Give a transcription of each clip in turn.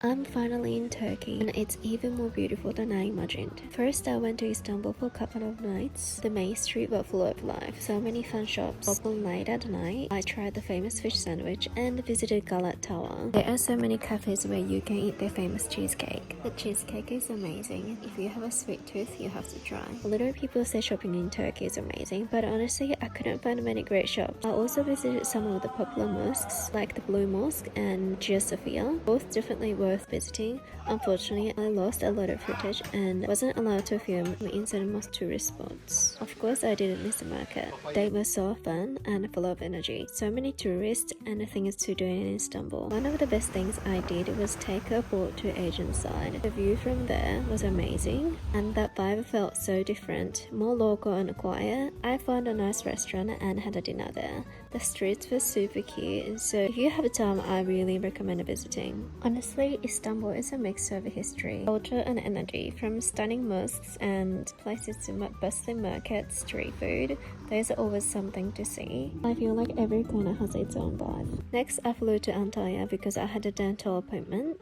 I'm finally in Turkey and it's even more beautiful than I imagined. First, I went to Istanbul for a couple of nights. The main street was full of life, so many fun shops. Open late at night, I tried the famous fish sandwich and visited Galat Tower. There are so many cafes where you can eat their famous cheesecake. The cheesecake is amazing. If you have a sweet tooth, you have to try. A lot of people say shopping in Turkey is amazing, but honestly, I couldn't find many great shops. I also visited some of the popular mosques, like the Blue Mosque and Gia Sophia, both definitely worth visiting. Unfortunately, I lost a lot of footage and wasn't allowed to film inside most tourist spots. Of course, I didn't miss the market. They were so fun and full of energy. So many tourists and things to do in Istanbul. One of the best things I did was take a boat to Asian side. The view from there was amazing and that vibe felt so different, more local and quiet. I found a nice restaurant and had a dinner there. The streets were super cute, so if you have time, I really recommend visiting. Honestly, Istanbul is a mix of history, culture and energy. From stunning mosques and places to bustling markets, street food, there's always something to see. I feel like every corner has its own vibe. Next, I flew to Antalya because I had a dental appointment,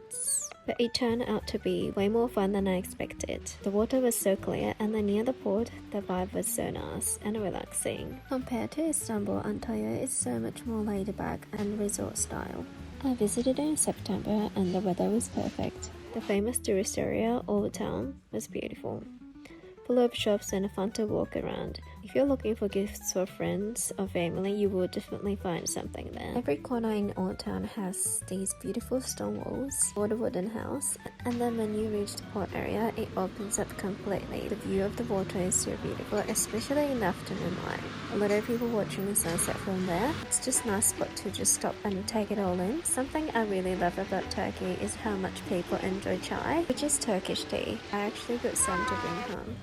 but it turned out to be way more fun than I expected. The water was so clear and then near the port, the vibe was so nice and relaxing. Compared to Istanbul, Antalya is so much more laid back and resort style. I visited in September and the weather was perfect. The famous tourist area, Old Town, was beautiful, full of shops and fun to walk around. If you're looking for gifts for friends or family, you will definitely find something there. Every corner in Old Town has these beautiful stone walls or the wooden house, and then when you reach the port area, it opens up completely. The view of the water is so beautiful, especially in the afternoon light. A lot of people watching the sunset from there. It's just a nice spot to just stop and take it all in. Something I really love about Turkey is how much people enjoy chai, which is Turkish tea. I actually got some to bring home.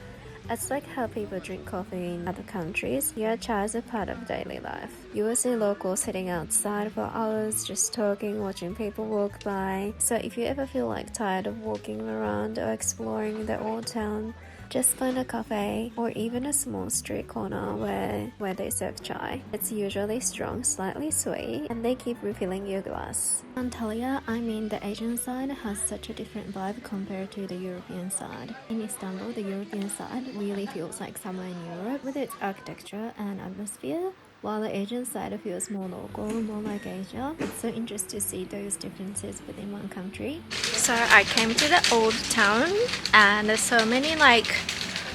It's like how people drink coffee in other countries. Here, chai is a part of daily life. You will see locals sitting outside for hours just talking, watching people walk by. So if you ever feel like tired of walking around or exploring the old town, just find a cafe or even a small street corner where they serve chai. It's usually strong, slightly sweet, and they keep refilling your glass. Antalya, I mean the Asian side, has such a different vibe compared to the European side. In Istanbul, the European side really feels like somewhere in Europe with its architecture and atmosphere, while the Asian side feels more local, more like Asia. It's so interesting to see those differences within one country. So I came to the old town and there's so many like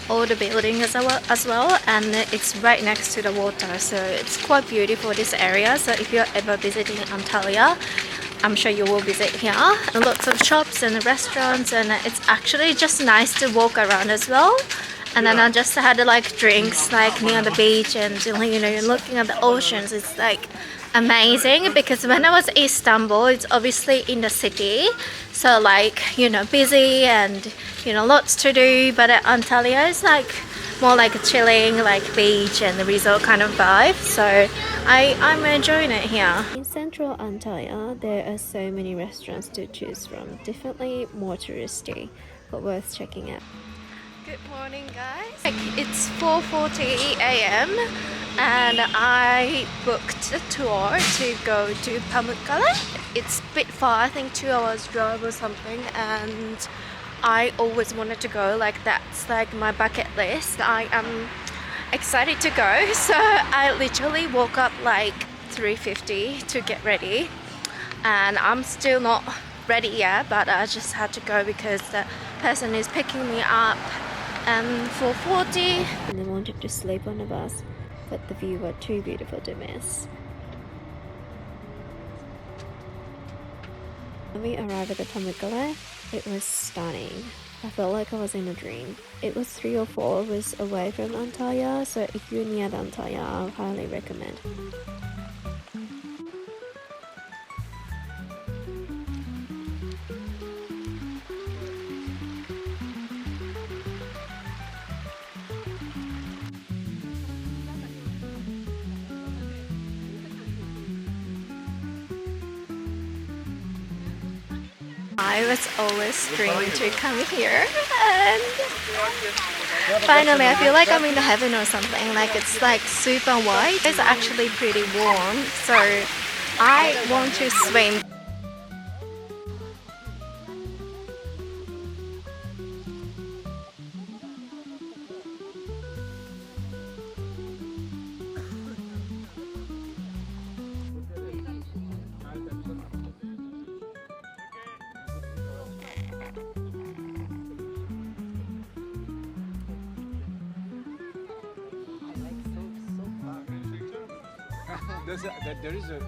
old buildings as well, and it's right next to the water, so it's quite beautiful, this area. So if you're ever visiting Antalya, I'm sure you will visit here. And lots of shops and restaurants, and it's actually just nice to walk around as well. And then I just had like drinks like near the beach, and you know, looking at the oceans. It's like amazing because when I was in Istanbul, it's obviously in the city, so like, you know, busy and, you know, lots to do. But at Antalya is like more like a chilling, like beach and the resort kind of vibe. So I'm enjoying it here. In central Antalya, there are so many restaurants to choose from. Definitely more touristy, but worth checking out. Good morning, guys. It's 4:40 a.m. and I booked a tour to go to Pamukkale. It's a bit far, I think 2 hours drive or something, and I always wanted to go. Like, that's like my bucket list. I am excited to go, so I literally woke up like 3:50 to get ready, and I'm still not ready yet, but I just had to go because the person is picking me up and 4:40, and I wanted to sleep on the bus, but the view was too beautiful to miss. When we arrived at the Pamukkale, it was stunning. I felt like I was in a dream. It was 3 or 4 hours away from Antalya, so if you're near Antalya, I'll highly recommend. I was always dreaming to come here, and finally I feel like I'm in heaven or something. Like, it's like super white. It's actually pretty warm, so I want to swim. There is a.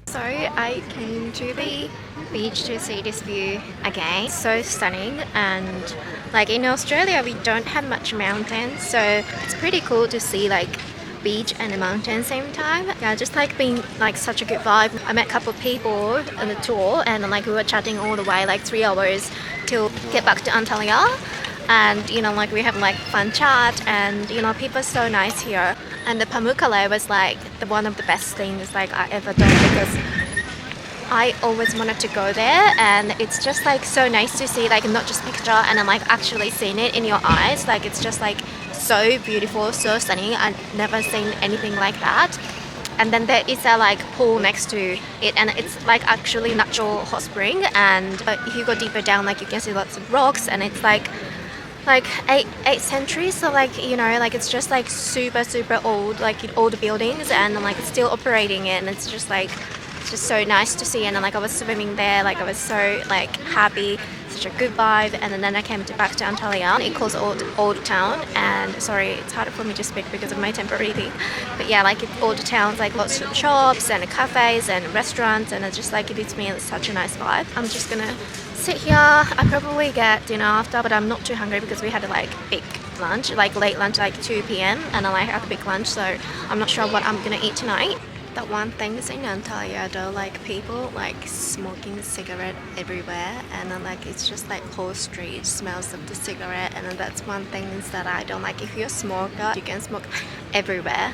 So I came to the beach to see this view again. So stunning, and like in Australia we don't have much mountains, so it's pretty cool to see like beach and a mountain same time. Yeah, just like being like such a good vibe. I met a couple of people on the tour and like we were chatting all the way like 3 hours till get back to Antalya. And you know, like we have like fun chat, and you know, people are so nice here. And the Pamukkale was like one of the best things like I ever done, because I always wanted to go there, and it's just like so nice to see like not just picture and then like actually seeing it in your eyes. Like it's just like so beautiful, so stunning. I've never seen anything like that. And then there is a like pool next to it, and it's like actually natural hot spring. And if you go deeper down, like you can see lots of rocks, and it's like eight centuries, so like you know, like it's just like super old, like old buildings, and like it's still operating, and it's just like it's just so nice to see. And then like I was swimming there, like I was so like happy, such a good vibe. And then I came back to Antalya. It calls old town, and sorry, it's harder for me to speak because of my temporary thing, but yeah, like old towns, like lots of shops and cafes and restaurants, and it's just like it gives me such a nice vibe. I'm just gonna sit here. I probably get dinner after, but I'm not too hungry because we had like big lunch, like late lunch, like 2 p.m. and I like had a big lunch, so I'm not sure what I'm gonna eat tonight. The one thing is in Antalya though, like people like smoking cigarette everywhere, and then like it's just like whole street smells of the cigarette, and then that's one thing is that I don't like. If you're a smoker, you can smoke everywhere.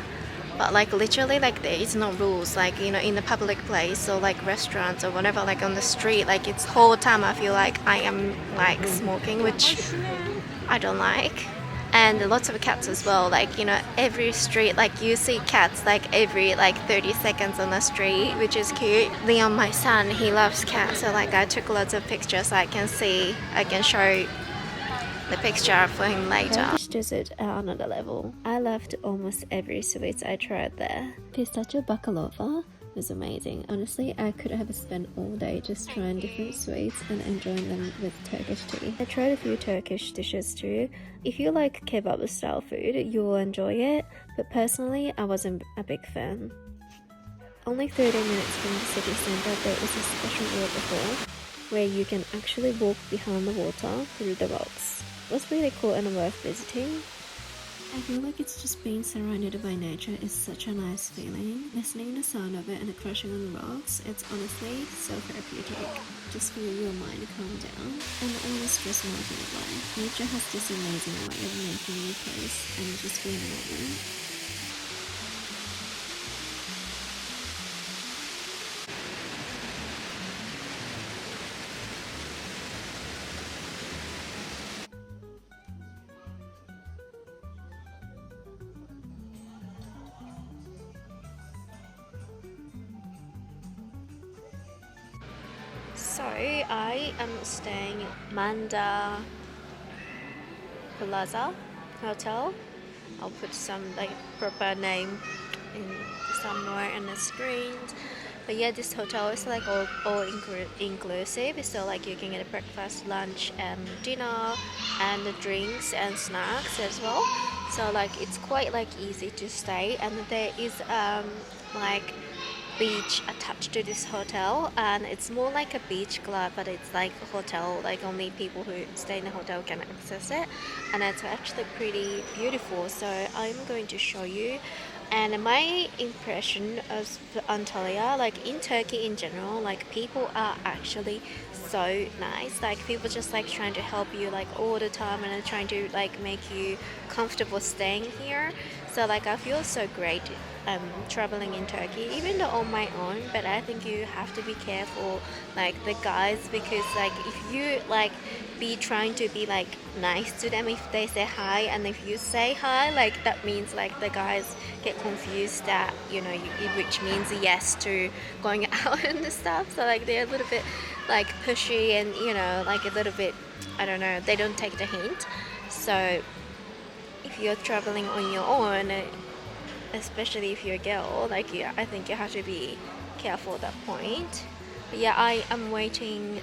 But like literally like there is no rules, like you know, in the public place or like restaurants or whatever, like on the street, like it's whole time I feel like I am like smoking, which I don't like. And lots of cats as well, like you know, every street like you see cats like every like 30 seconds on the street, which is cute. Leon, my son, he loves cats, so like I took lots of pictures so I can show the picture for him later. Turkish dessert are on another level. I loved almost every sweets I tried there. Pistachio baklava was amazing. Honestly, I could have spent all day just trying different sweets and enjoying them with Turkish tea. I tried a few Turkish dishes too. If you like kebab style food, you will enjoy it, but personally, I wasn't a big fan. Only 30 minutes from the city center, there is a special waterfall where you can actually walk behind the water through the rocks. It was really cool and worth visiting. I feel like it's just being surrounded by nature is such a nice feeling. Listening to the sound of it and the crashing on the rocks, it's honestly so therapeutic. Just feel your mind calm down and all the stress melting away. Nature has this amazing way of making you pause and just be in the moment. So I am staying at Manda Plaza Hotel. I'll put some like proper name in somewhere in the screen. But yeah, this hotel is like all inclusive, so like you can get a breakfast, lunch, and dinner, and the drinks and snacks as well. So like it's quite like easy to stay, and there is like beach attached to this hotel, and it's more like a beach club, but it's like a hotel, like only people who stay in the hotel can access it, and it's actually pretty beautiful, so I'm going to show you. And my impression of Antalya, like in Turkey in general, like people are actually so nice. Like people just like trying to help you like all the time, and trying to like make you comfortable staying here. So like I feel so great traveling in Turkey, even though on my own, but I think you have to be careful like the guys, because like if you like be trying to be like nice to them if they say hi, and if you say hi, like that means like the guys get confused that you know which means yes to going out and stuff. So like they're a little bit like pushy, and you know like a little bit, I don't know, they don't take the hint. So if you're traveling on your own, especially if you're a girl. Like, yeah, I think you have to be careful at that point. But yeah, I am waiting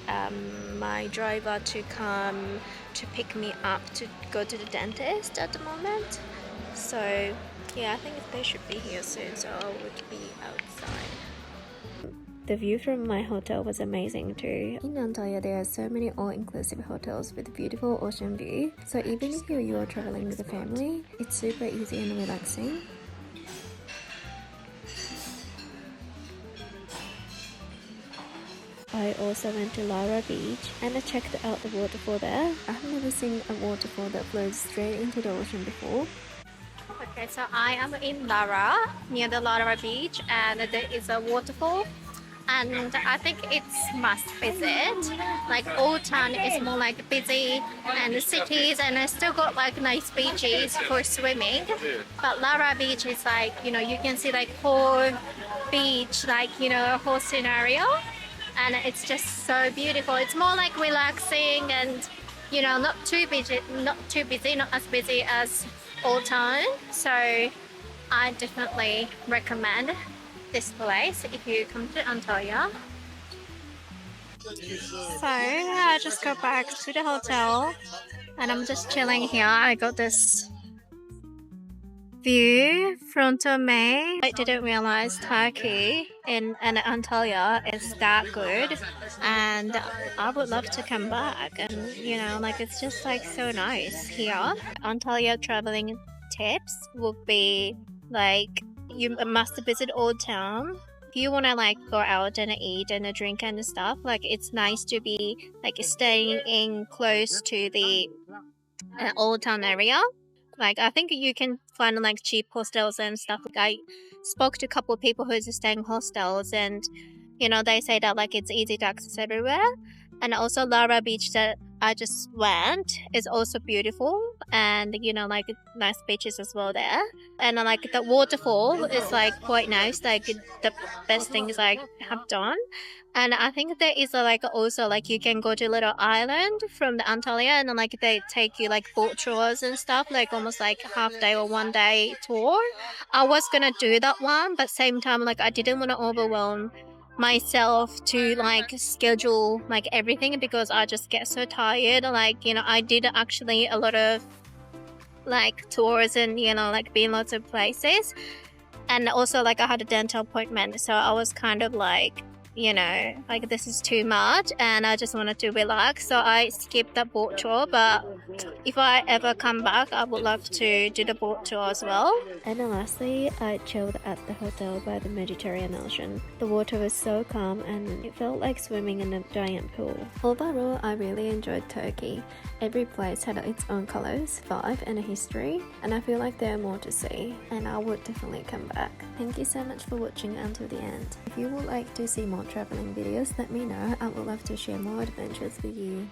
my driver to come to pick me up to go to the dentist at the moment. So yeah, I think they should be here soon, so I would be outside. The view from my hotel was amazing too. In Antalya, there are so many all-inclusive hotels with beautiful ocean view. So even if you are traveling with a family, it's super easy and relaxing. I also went to Lara Beach and I checked out the waterfall there. I've never seen a waterfall that flows straight into the ocean before. Okay, so I am in Lara, near the Lara Beach, and there is a waterfall. And I think it's must visit. Like Old Town is more like busy and the cities, and it's still got like nice beaches for swimming. But Lara Beach is like, you know, you can see like whole beach, like, you know, whole scenario. And it's just so beautiful. It's more like relaxing and, you know, not too busy, not as busy as Old Town. So I definitely recommend this place if you come to Antalya. So I just got back to the hotel and I'm just chilling here. I got this view front of me. I didn't realize Turkey in Antalya is that good, and I would love to come back. And you know, like it's just like so nice here. Antalya traveling tips would be like, you must visit Old Town. If you want to like go out and eat and drink and stuff, like it's nice to be like staying in close to the Old Town area. Like I think you can find like cheap hostels and stuff. Like I spoke to a couple of people who's staying hostels, and you know they say that like it's easy to access everywhere. And also Lara Beach that I just went is also beautiful, and you know like nice beaches as well there. And like the waterfall is like quite nice. Like the best things I have done. And I think there is like also like you can go to a little island from the Antalya, and like they take you like boat tours and stuff, like almost like half day or 1 day tour. I was gonna do that one, but same time like I didn't want to overwhelm myself to like schedule like everything because I just get so tired. Like, you know, I did actually a lot of like tours and, you know, like been lots of places. And also like I had a dental appointment, so I was kind of like, you know, like this is too much and I just wanted to relax, so I skipped the boat tour. But if I ever come back, I would love to do the boat tour as well. And then lastly, I chilled at the hotel by the Mediterranean Ocean. The water was so calm and it felt like swimming in a giant pool. Overall, I really enjoyed Turkey. Every place had its own colors, vibe and a history, and I feel like there are more to see, and I would definitely come back. Thank you so much for watching until the end. If you would like to see more traveling videos, let me know. I would love to share more adventures with you.